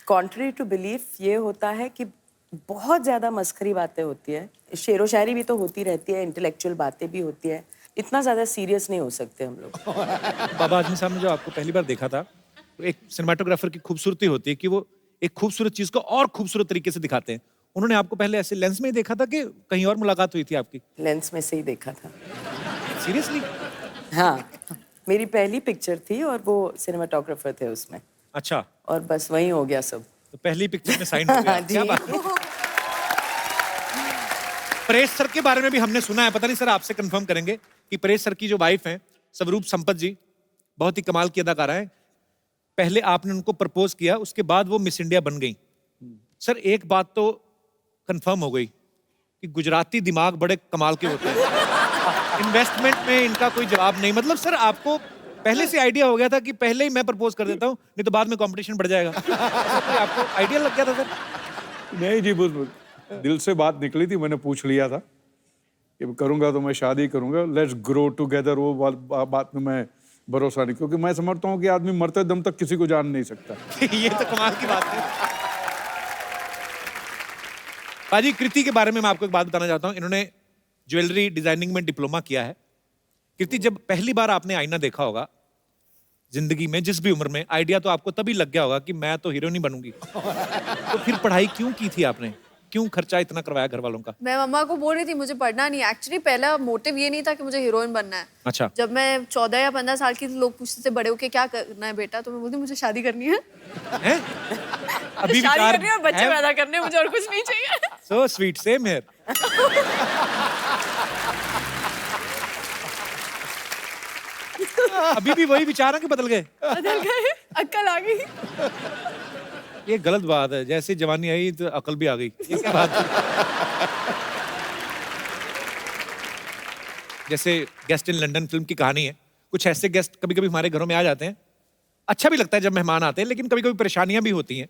कॉन्ट्री टू बिलीफ ये होता है कि बहुत ज्यादा मस्खरी बातें होती है, शेरो शायरी भी तो होती रहती है, इंटेलेक्चुअल बातें भी होती है, इतना ज्यादा सीरियस नहीं हो सकते हम लोग। बाबा आजमी साहब ने जो आपको पहली बार देखा था, तो एक सिनेमाटोग्राफर की खूबसूरती होती है कि वो एक खूबसूरत चीज को और खूबसूरत तरीके से दिखाते हैं। उन्होंने आपको पहले ऐसे लेंस में ही देखा था कि कहीं और मुलाकात हुई थी आपकी? लेंस में से ही देखा था। सीरियसली? हाँ, मेरी पहली पिक्चर थी और वो सिनेमाटोग्राफर थे उसमें, अच्छा, और बस वही हो गया सब। तो पहली पिक्चर में साइन हो गया। जी। क्या बात है। परेश सर के बारे में भी हमने सुना है, पता नहीं सर आपसे कंफर्म करेंगे कि परेश सर की जो वाइफ हैं स्वरूप संपत जी, बहुत ही कमाल की अदाकारा है। पहले आपने उनको प्रपोज किया, उसके बाद वो मिस इंडिया बन गई। सर एक बात तो कंफर्म हो गई कि गुजराती दिमाग बड़े कमाल के होते हैं। इन्वेस्टमेंट में इनका कोई जवाब नहीं। मतलब सर आपको पहले से आइडिया हो गया था कि पहले ही मैं प्रपोज कर देता हूँ, नहीं तो बाद में कंपटीशन बढ़ जाएगा। ऐसा कोई आपको आइडिया लग गया था सर? नहीं जी, बस दिल से बात निकली थी, मैंने पूछ लिया था कि करूंगा तो मैं शादी करूंगा, लेट्स ग्रो टुगेदर। वो बात में मैं भरोसा नहीं, क्योंकि मैं समझता हूँ कि आदमी मरते दम तक किसी को जान नहीं सकता। ये तो कमाल की बात है। पाजी, कृति के बारे में मैं आपको एक बात बताना चाहता हूँ। इन्होंने ज्वेलरी डिजाइनिंग में डिप्लोमा किया है। कृति, जब पहली बार आपने आईना देखा होगा जिंदगी में, जिस भी उम्र में, आइडिया तो आपको तभी लग गया होगा कि मैं तो हीरोइन ही बनूंगी। तो फिर पढ़ाई क्यों की थी आपने? क्यों खर्चा इतना करवाया घर वालों का? मैं मम्मा को बोल रही थी मुझे पढ़ना नहीं। एक्चुअली पहला मोटिव ये नहीं था कि मुझे हीरोइन बनना है। अच्छा। जब मैं 14 या 15 साल की थी, लोग पूछते थे बड़े होके क्या करना है बेटा, तो मैं बोलती मुझे शादी करनी है। हैं? अभी शादी विचार करनी है और बच्चे पैदा करने हैं, मुझे और कुछ नहीं चाहिए। So sweet, same here. अभी भी वही विचार है कि बदल गए? बदल गए, अक्ल आ गई। ये गलत बात है। जैसी जवानी आई तो अकल भी आ गई। ये क्या बात है? जैसे गेस्ट इन लंदन फिल्म की कहानी है। कुछ ऐसे गेस्ट कभी कभी हमारे घरों में आ जाते हैं। अच्छा भी लगता है जब मेहमान आते हैं, लेकिन कभी कभी परेशानियां भी होती हैं।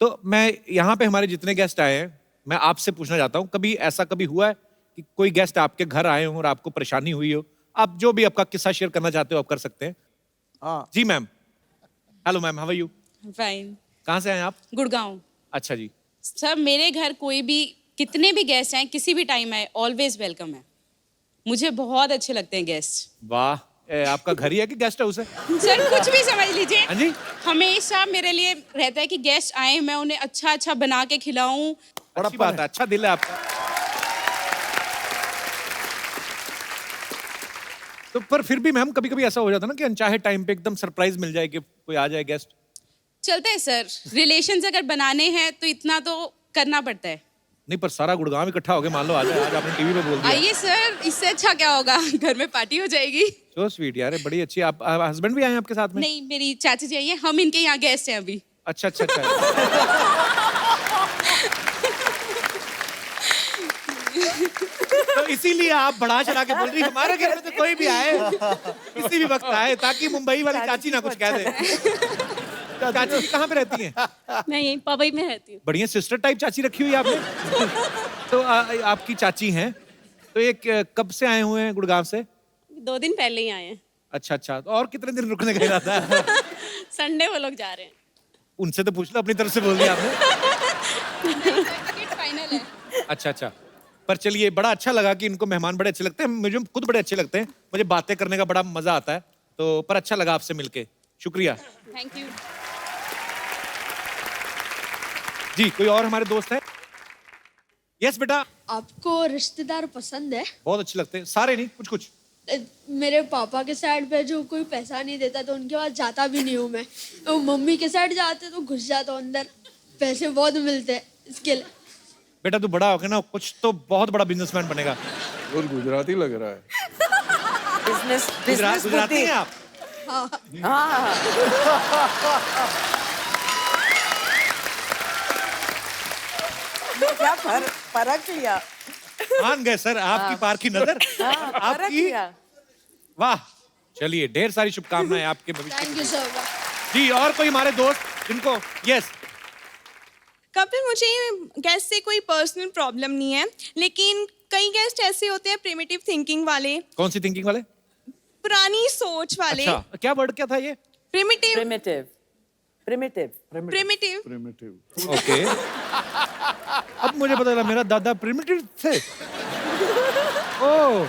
तो मैं यहाँ पे हमारे जितने गेस्ट आए हैं, मैं आपसे पूछना चाहता हूँ, कभी ऐसा कभी हुआ है कि कोई गेस्ट आपके घर आए हों और आपको परेशानी हुई हो? आप जो भी आपका किस्सा शेयर करना चाहते हो आप कर सकते हैं। हाँ। जी ma'am. Hello ma'am, how are you? Fine. कहाँ से आए आप? गुड़गांव। अच्छा जी। सर मेरे घर कोई भी, कितने भी गेस्ट आए, किसी भी टाइम आए, ऑलवेज वेलकम है। मुझे बहुत अच्छे लगते हैं गेस्ट। वाह, आपका घर ही है कि गेस्ट हाउस है? सर कुछ भी समझ लीजिए। हाँ जी। हमेशा मेरे लिए रहता है कि गेस्ट आए, मैं उन्हें अच्छा अच्छा बना के खिलाऊं। अच्छी बात है, अच्छा दिल है आपका। तो पर फिर भी मैम कभी कभी ऐसा हो जाता है ना कि अनचाहे टाइम पे एकदम सरप्राइज मिल जाए कि कोई आ जाए गेस्ट। चलता है सर, रिलेशंस अगर बनाने हैं तो इतना तो करना पड़ता है। नहीं, पर सारा गुड़गांव इकट्ठा हो गया, मान लो आ जाए। आज आपने टीवी पे बोल दिया। आइए सर, इससे अच्छा क्या होगा, घर में पार्टी हो जाएगी। सो स्वीट यार, बड़ी अच्छी। आप हस्बैंड भी आए हैं आपके साथ में? नहीं, मेरी चाची जी आई है, हम इनके यहाँ गेस्ट हैं अभी। अच्छा अच्छा अच्छा। तो इसीलिए आप बढ़ा चढ़ा के बोल रही हमारे घर में तो कोई भी आए, किसी भी वक्त आए, ताकि मुंबई वाली चाची ना कुछ कह दे। चाची जी कहाँ पे रहती हैं? मैं यहीं पवई में रहती हूँ। बढ़िया सिस्टर टाइप चाची रखी हुई है आपने। तो आपकी चाची हैं, तो ये कब से आए हुए हैं गुड़गांव से? 2 दिन पहले ही आए हैं। अच्छा अच्छा। तो और कितने दिन रुकने का इरादा है? संडे वो लोग जा रहे हैं। उनसे तो पूछ लो, अपनी तरफ से बोल दिया आपने। फाइनल है। अच्छा अच्छा। पर चलिए, बड़ा अच्छा लगा कि इनको मेहमान बड़े अच्छे लगते हैं। मुझे खुद बड़े अच्छे लगते हैं, मुझे बातें करने का बड़ा मजा आता है। तो पर अच्छा लगा आपसे मिलके, शुक्रिया। Thank you. जी, कोई और हमारे दोस्त हैं? यस बेटा। आपको रिश्तेदार पसंद है? बहुत अच्छे लगते हैं, सारे नहीं, कुछ कुछ। मेरे पापा के साइड पे जो कोई पैसा नहीं देता तो उनके पास जाता भी नहीं हूँ मैं। तो मम्मी के साइड जाते तो घुस जाता हूँ अंदर, पैसे बहुत मिलते हैं इसके लिए। बेटा तू बड़ा होके ना कुछ तो बहुत बड़ा बिजनेसमैन बनेगा। और गुजराती लग रहा है। बिजनेस गुजराती हैं आप? हाँ। क्या फर्क लिया? मान गए सर आपकी पार की नजर। फर्क आपकी। लिया। वाह, चलिए ढेर सारी शुभकामनाएं आपके भविष्य थैंक यू सर। जी। और कोई हमारे दोस्त जिनको? यस। कपिल, मुझे गेस्ट से कोई पर्सनल प्रॉब्लम नहीं है, लेकिन कई गेस्ट ऐसे होते हैं प्रिमिटिव थिंकिंग वाले, कौन सी थिंकिंग वाले? पुरानी सोच वाले। अच्छा, क्या वर्ड क्या था ये? Primitive primitive primitive primitive primitive. Okay अब मुझे पता चला मेरा दादा प्रिमिटिव थे। ओह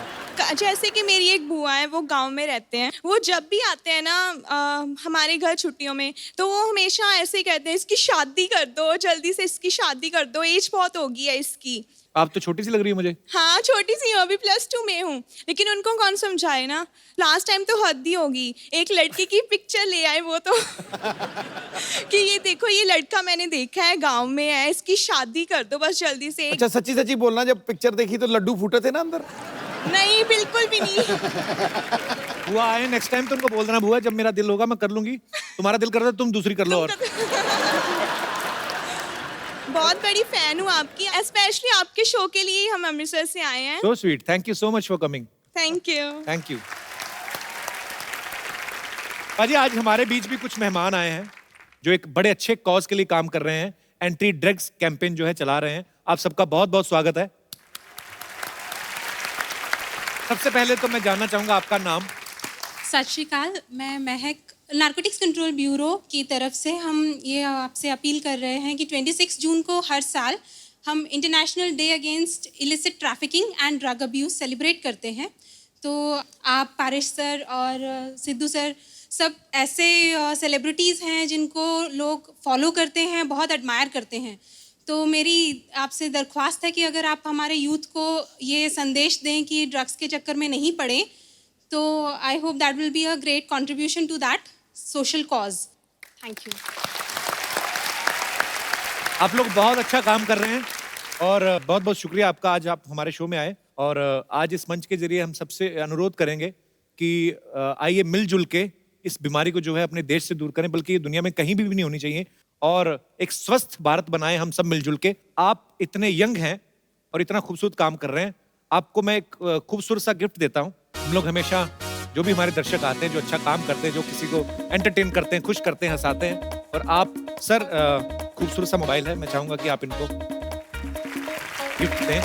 जैसे कि मेरी एक बुआ है, वो गांव में रहते हैं। वो जब भी आते हैं ना हमारे घर छुट्टियों में, तो वो हमेशा ऐसे ही कहते हैं, इसकी शादी कर दो, जल्दी से इसकी शादी कर दो, एज बहुत हो गई है इसकी। आप तो छोटी सी लग रही है मुझे। हाँ छोटी सी हूँ, अभी +2 में हूँ, लेकिन उनको कौन समझाए ना। लास्ट टाइम तो हद ही होगी, एक लड़की की पिक्चर ले आए वो तो कि ये देखो ये लड़का मैंने देखा है, गांव में है, इसकी शादी कर दो बस जल्दी से। अच्छा सच्ची सच्ची बोलना, जब पिक्चर देखी तो लड्डू फूटे थे ना अंदर? नहीं बिल्कुल भी नहीं। बुआ आए नेक्स्ट टाइम तो उनको बोल देना, बुआ जब मेरा दिल होगा मैं कर लूंगी, तुम्हारा दिल कर रहा है तुम दूसरी कर लो। और बहुत बड़ी फैन हूँ आपकी, स्पेशली आपके शो के लिए हम अमृतसर से आए हैं। So sweet, thank you so much for coming. Thank you. Thank you. पाजी आज हमारे बीच भी कुछ मेहमान आए हैं जो एक बड़े अच्छे कॉज के लिए काम कर रहे हैं, एंटी ड्रग्स कैंपेन जो है चला रहे हैं। आप सबका बहुत बहुत स्वागत है। सबसे पहले तो मैं जानना चाहूंगा आपका नाम। सत श्री अकाल, मैं महक, नारकोटिक्स कंट्रोल ब्यूरो की तरफ से हम ये आपसे अपील कर रहे हैं कि 26 जून को हर साल हम international day against illicit trafficking and drug abuse celebrate करते हैं। तो आप पारिश सर और सिद्धू सर सब ऐसे सेलिब्रिटीज़ हैं जिनको लोग फॉलो करते हैं, बहुत एडमायर करते हैं। तो मेरी आपसे दरख्वास्त है कि अगर आप हमारे यूथ को ये संदेश दें कि ड्रग्स के चक्कर में नहीं पड़े, तो I hope that will be a great contribution to that social cause. Thank you. आप लोग बहुत अच्छा काम कर रहे हैं और बहुत बहुत शुक्रिया आपका, आज आप हमारे शो में आए। और आज इस मंच के जरिए हम सबसे अनुरोध करेंगे कि आइए मिलजुल के इस बीमारी को जो है अपने देश से दूर करें, बल्कि ये दुनिया में कहीं भी नहीं होनी चाहिए, और एक स्वस्थ भारत बनाएं हम सब मिलजुल के। आप इतने यंग हैं और इतना खूबसूरत काम कर रहे हैं, आपको मैं एक खूबसूरत सा गिफ्ट देता हूं। हम लोग हमेशा जो भी हमारे दर्शक आते हैं, जो अच्छा काम करते हैं, जो किसी को एंटरटेन करते हैं, खुश करते हैं, हंसाते हैं, और आप सर खूबसूरत सा मोबाइल है, मैं चाहूंगा कि आप इनको गिफ्ट दें।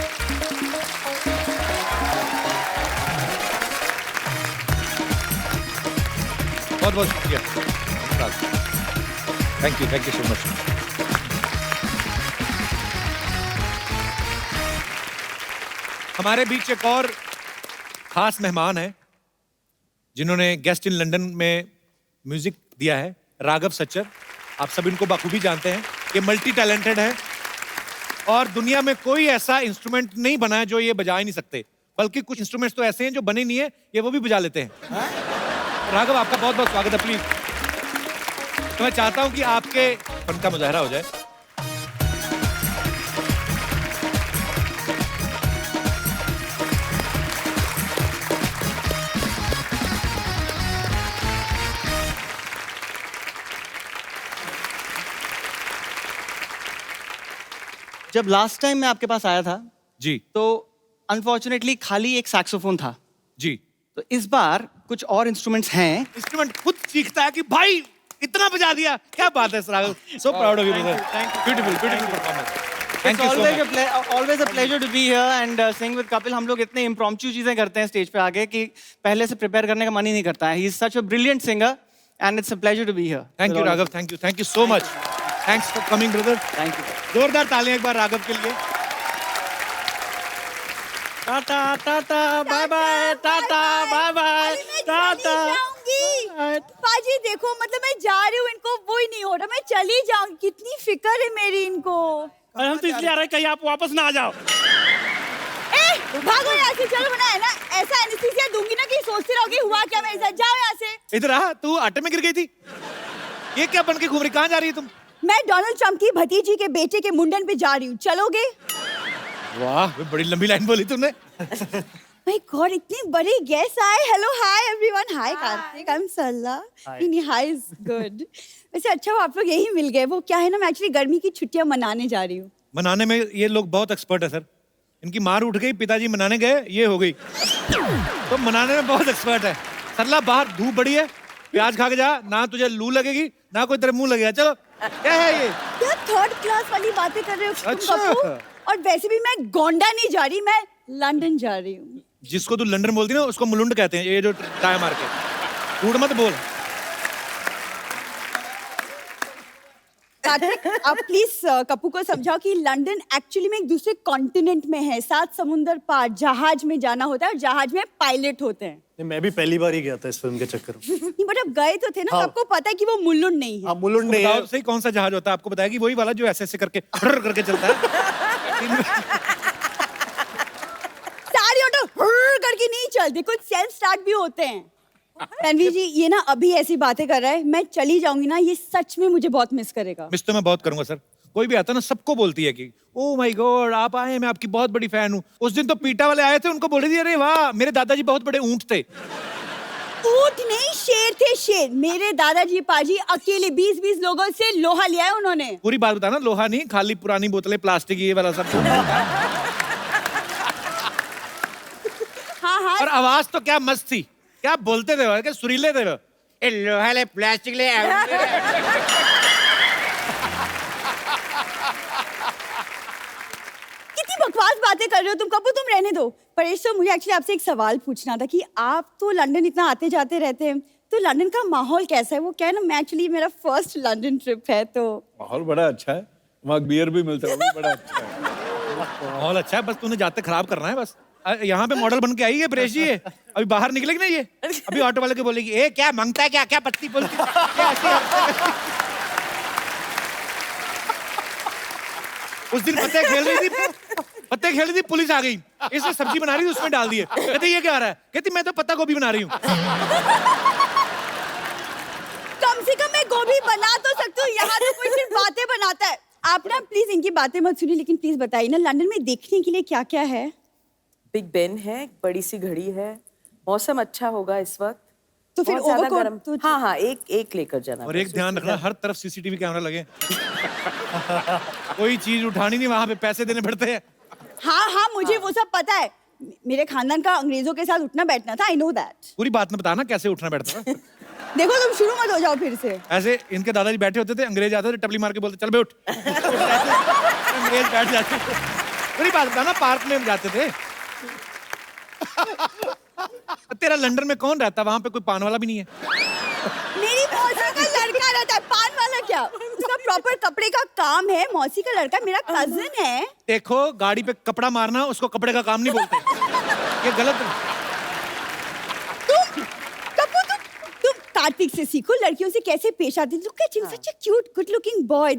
बहुत बहुत शुक्रिया, थैंक यू सो मच। हमारे बीच एक और खास मेहमान है जिन्होंने गेस्ट इन लंदन में म्यूजिक दिया है, राघव सच्चर। आप सब इनको बखूबी जानते हैं, ये मल्टी टैलेंटेड है और दुनिया में कोई ऐसा इंस्ट्रूमेंट नहीं बना है जो ये बजा ही नहीं सकते, बल्कि कुछ इंस्ट्रूमेंट्स तो ऐसे हैं जो बने नहीं है, ये वो भी बजा लेते हैं। राघव आपका बहुत बहुत स्वागत है। प्लीज, तो मैं चाहता हूं कि आपके फन का मुजाहरा हो जाए। जब लास्ट टाइम मैं आपके पास आया था जी तो अनफॉर्चुनेटली खाली एक सैक्सोफोन था। जी, तो इस बार कुछ और इंस्ट्रूमेंट्स हैं। इंस्ट्रूमेंट खुद सीखता है कि भाई इतना बजा दिया, क्या बात है Raghav. So proud of you brother, beautiful performance. It's always a pleasure to be here and sing with Kapil. हम लोग इतने impromptu चीजें करते हैं स्टेज पे आके कि पहले से प्रिपेयर करने का मन ही नहीं करता है। He is such a brilliant singer and it's a pleasure to be here. Thank you Raghav, thank you so much. Thanks for coming brother. Thank you. जोरदार तालियां एक बार राघव के लिए। टाटा टाटा बाय बाय, टाटा बाय बाय, टाटा। पाजी देखो, मतलब मैं जा रही हूँ, इनको वो ही नहीं हो रहा, मैं चली जाऊंगी। कितनी फिक्र है मेरी इनको। और हम तो इसलिए आ रहे हैं कहीं आप वापस ना आ जाओ। भागो यहाँ से, चलो बना है ना, ऐसा एनेस्थीसिया दूंगी ना कि सोचती रहोगी हुआ क्या मेरे साथ। जाओ यहाँ से। इधर आ, तू आटे में गिर गई थी, ये क्या बन के घूम रही, कहाँ जा रही है तुम? मैं डोनाल्ड ट्रम्प की भतीजी के बेटे के मुंडन पे जा रही हूँ, चलोगे? वाह, बड़ी लंबी लाइन बोली तुमने। माय गॉड, इतनी बड़ी गेस्ट आए। Hello, hi everyone, hi Kartik, I am Sarla. Hi is good. वैसे अच्छा आप लोग यही मिल गए। वो क्या है ना, मैं एक्चुअली गर्मी की छुट्टियां मनाने जा रही हूँ। मनाने में ये लोग बहुत एक्सपर्ट है सर। इनकी मार उठ गई, पिताजी मनाने गए, ये हो गई, तो मनाने में बहुत एक्सपर्ट है। सरला बाहर धूप बड़ी है, प्याज खा के जा, ना तुझे लू लगेगी ना कोई तेरे मुंह लगेगा। चलो, क्या है ये? क्या थर्ड क्लास वाली बातें कर रहे हो तुम अच्छा। कपूर? और वैसे भी मैं गोंडा नहीं जा रही, मैं लंदन जा रही हूँ। जिसको तू लंदन बोलती ना, उसको मुलुंड कहते हैं, ये जो टाई मार के। झूठ मत बोल। कार्तिक आप प्लीज कप्पू को समझाओ कि लंदन एक्चुअली में एक दूसरे कॉन्टिनेंट में है, 7 समुंदर पार जहाज में जाना होता है और जहाज में पायलट होते हैं। नहीं, मैं भी पहली बार ही गया था इस फिल्म के चक्कर में। नहीं बट अब गए तो थे ना, हाँ। आपको पता है कि वो मुल्लुन नहीं है। हाँ, मुलुंड नहीं है। बताओ सही कौन सा जहाज होता है? आपको बताया कि वही वाला जो ऐसे ऐसे करके करके चलता है। सारी ऑटो करके नहीं चलते, कुछ सेल्फ स्टार्ट भी होते हैं। रणवीर जी ये ना अभी ऐसी बातें कर रहा है, मैं चली जाऊंगी ना, ये सच में मुझे बहुत मिस करेगा। मिस तो मैं बहुत करूंगा सर। कोई भी आता ना सबको बोलती है कि ओ माय गॉड आप आए, मैं आपकी बहुत बड़ी फैन हूँ। उस दिन तो पीटा वाले आए थे, उनको बोल रही थी अरे वाह मेरे दादाजी बहुत बड़े ऊंट थे। ऊंट नहीं शेर थे, शेर। मेरे दादाजी पाजी अकेले 20-20 लोगों से लोहा लिया है उन्होंने। पूरी बात बताना, लोहा नहीं खाली पुरानी बोतलें प्लास्टिक ये वाला सब। हाँ हाँ और आवाज तो क्या मस्त थी, क्या बोलते थे वो, क्या सुरीले थे वो। ए लोहा ले प्लास्टिक ले कितनी बकवास बातें कर रहे हो तुम कपूर, तुम रहने दो। परेश सर मुझे एक्चुअली आपसे एक सवाल पूछना था कि आप तो लंदन इतना आते जाते रहते हैं, तो लंदन का माहौल कैसा है? वो क्या है ना, मैं एक्चुअली मेरा फर्स्ट लंदन ट्रिप है तो माहौल बड़ा अच्छा है, वहाँ बियर भी मिलता है, वो भी बड़ा अच्छा है। माहौल अच्छा है, बस तूने जाते खराब करना है बस। यहाँ पे मॉडल बन के आई है परेश जी ये, अभी बाहर निकलेगी ना ये, अभी ऑटो वाले को बोलेगी ए क्या मांगता है, क्या क्या पत्ती बोलती क्या उस दिन पत्ते खेल रही थी, पुलिस आ गई, इसने सब्जी बना रही थी उसमें डाल दिए, कहते ये क्या आ रहा है, कहती मैं तो पत्ता गोभी बना रही हूँ। कम से कम मैं गोभी बना तो सकती हूँ, यहाँ तो कोई सिर्फ बातें बनाता है। आप ना प्लीज इनकी बातें मत सुनिए, लेकिन प्लीज बताइए ना लंदन में देखने के लिए क्या क्या है? बिग बेन है, एक बड़ी सी घड़ी है, मौसम अच्छा होगा इस वक्त। तो फिर बहुत ज्यादा ओवरकोट गर्म। तो हाँ हाँ एक लेकर जाना। और एक ध्यान रखना, हर तरफ सीसीटीवी कैमरा लगे। कोई चीज उठानी नहीं, वहां पे पैसे देने पड़ते हैं। हाँ हाँ मुझे वो सब पता है, मेरे खानदान का अंग्रेजों के साथ उठना बैठना था, आई नो दैट। पूरी बात में बताना कैसे उठना बैठता था। देखो तुम शुरू मत हो जाओ फिर से। ऐसे इनके दादाजी बैठे होते थे, अंग्रेज आते थे टपली मार के बोलते चल बे उठ। अंग्रेज बैठ जाते। पूरी बात बताना, पार्क में जाते थे। तेरा लंदन में कौन रहता? वहां पे कोई पान वाला भी नहीं है। मेरी मौसी का लड़का रहता है, पान वाला क्या? उसका प्रॉपर कपड़े का काम है, मौसी का लड़का मेरा कजिन है। देखो गाड़ी पे कपड़ा मारना उसको कपड़े का काम नहीं बोलते, ये गलत। तुम कार्तिक से सीखो लड़कियों से कैसे पेश आती। Look at him, such a cute good looking boy.